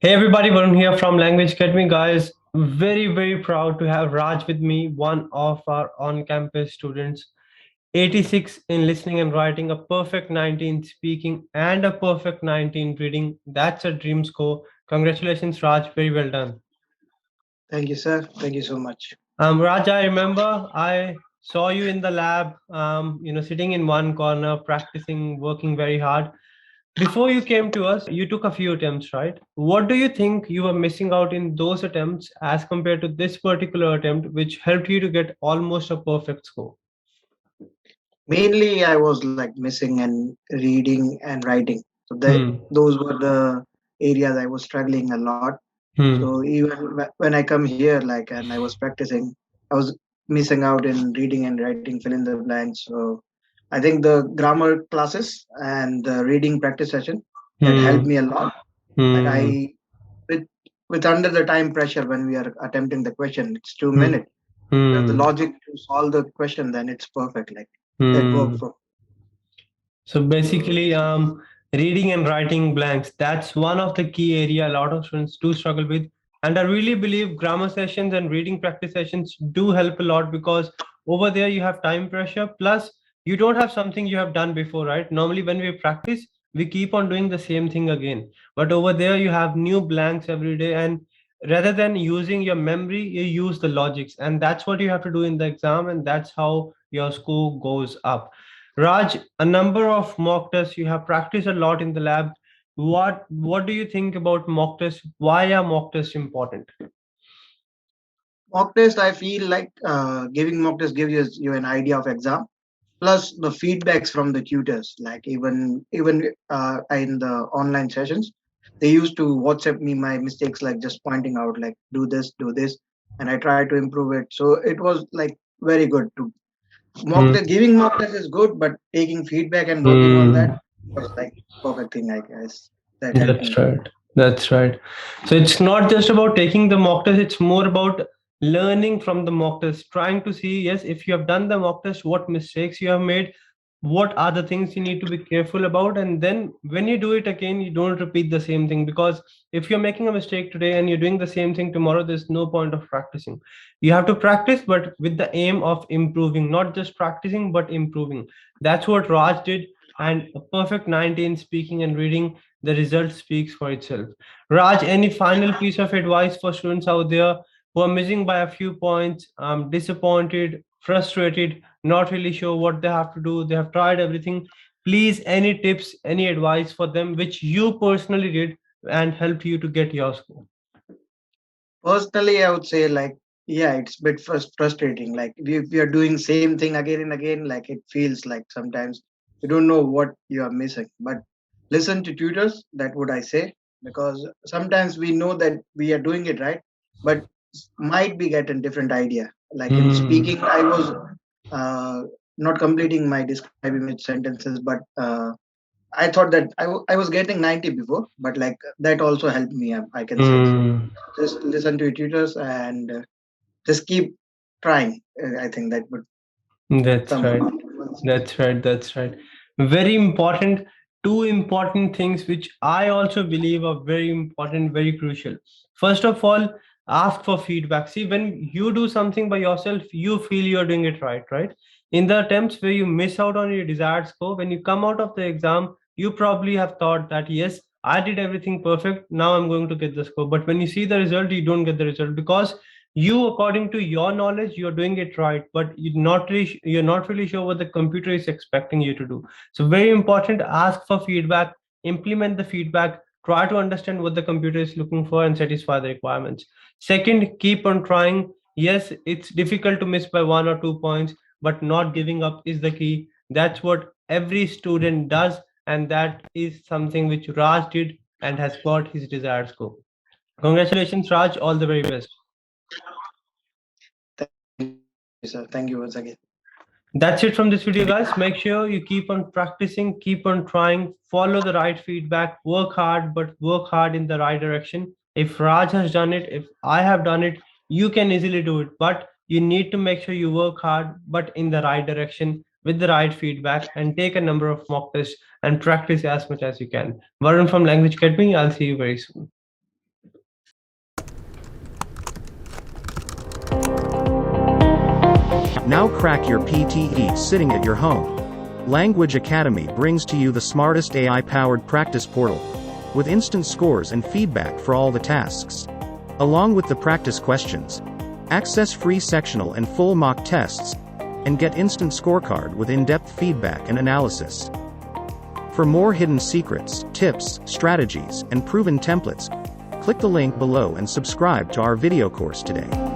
Hey everybody, Varun here from Language Academy, guys. Very proud to have Raj with me, one of our on-campus students. 86 in listening and writing, a perfect 19 speaking, and a perfect 19 reading. That's a dream score. Congratulations, Raj. Very well done. Thank you, sir. Thank you so much. Raj, I remember I saw you in the lab, sitting in one corner, practicing, working very hard. Before you came to us, you took a few attempts, right? What do you think you were missing out in those attempts as compared to this particular attempt, which helped you to get almost a perfect score? Mainly, I was like missing and reading and writing. So Hmm. those were the areas I was struggling a lot. Hmm. So even when I come here, like, and I was practicing, I was missing out in reading and writing, fill in the blanks. So I think the grammar classes and the reading practice session that helped Hmm. me a lot. Like Hmm. I, with with under the time pressure when we are attempting the question, it's two Hmm. minutes. You have the Hmm. logic to solve the question, then it's perfect. Like that worked Hmm. for. So basically, reading and writing blanks, that's one of the key area a lot of students do struggle with. And I really believe grammar sessions and reading practice sessions do help a lot because over there you have time pressure. Plus, you don't have something you have done before, right? Normally, when we practice, we keep on doing the same thing again. But over there, you have new blanks every day. And rather than using your memory, you use the logics. And that's what you have to do in the exam. And that's how your score goes up. Raj, a number of mock tests, you have practiced a lot in the lab. What do you think about mock tests? Why are mock tests important? Mock test, I feel like giving mock test gives you an idea of exam. Plus the feedbacks from the tutors, like even in the online sessions, they used to WhatsApp me my mistakes, like just pointing out, like do this, and I try to improve it. So it was like very good to Hmm. giving mock test is good, but taking feedback and working on that Hmm. was like perfect thing, I guess. That helped That's me. right. That's right. So it's not just about taking the mock test, it's more about learning from the mock test, trying to see, yes, if you have done the mock test, what mistakes you have made, what are the things you need to be careful about. And then when you do it again, you don't repeat the same thing. Because if you're making a mistake today and you're doing the same thing tomorrow, there's no point of practicing. You have to practice, but with the aim of improving, not just practicing, but improving. That's what Raj did. And a perfect 19 speaking and reading, the result speaks for itself. Raj, any final piece of advice for students out there who are missing by a few points, disappointed, frustrated, not really sure what they have to do? They have tried everything. Please, any tips, any advice for them which you personally did and helped you to get your score? Personally, I would say, like, yeah, it's a bit frustrating. Like if you're doing same thing again and again, like it feels like sometimes you don't know what you are missing. But listen to tutors. That would I say, because sometimes we know that we are doing it right, but might be get a different idea. Like in Hmm. speaking, I was uh, not completing my describe image sentences, but I thought that I was getting 90 before, but like that also helped me. I can say so. Hmm. Just listen to your tutors and just keep trying. I think that would That's come right. out. That's right. That's right. Very important. Two important things which I also believe are very important, very crucial. First of all, ask for feedback. See, when you do something by yourself, you feel you're doing it right, right? In the attempts where you miss out on your desired score, when you come out of the exam, you probably have thought that, yes, I did everything perfect. Now I'm going to get the score. But when you see the result, you don't get the result because you, according to your knowledge, you're doing it right, but you're not really sure what the computer is expecting you to do. So very important, ask for feedback, implement the feedback, try to understand what the computer is looking for and satisfy the requirements. Second, keep on trying. Yes, it's difficult to miss by 1 or 2 points, but not giving up is the key. That's what every student does, and that is something which Raj did and has got his desired score. Congratulations, Raj, all the very best. Thank you, sir. Thank you once again. That's it from this video, guys. Make sure you keep on practicing, keep on trying, follow the right feedback, work hard, but work hard in the right direction. If Raj has done it, if I have done it, you can easily do it. But you need to make sure you work hard, but in the right direction with the right feedback and take a number of mock tests and practice as much as you can. Varun from Language Academy, I'll see you very soon. Now crack your PTE sitting at your home. Language Academy brings to you the smartest AI-powered practice portal, with instant scores and feedback for all the tasks. Along with the practice questions, access free sectional and full mock tests, and get instant scorecard with in-depth feedback and analysis. For more hidden secrets, tips, strategies, and proven templates, click the link below and subscribe to our video course today.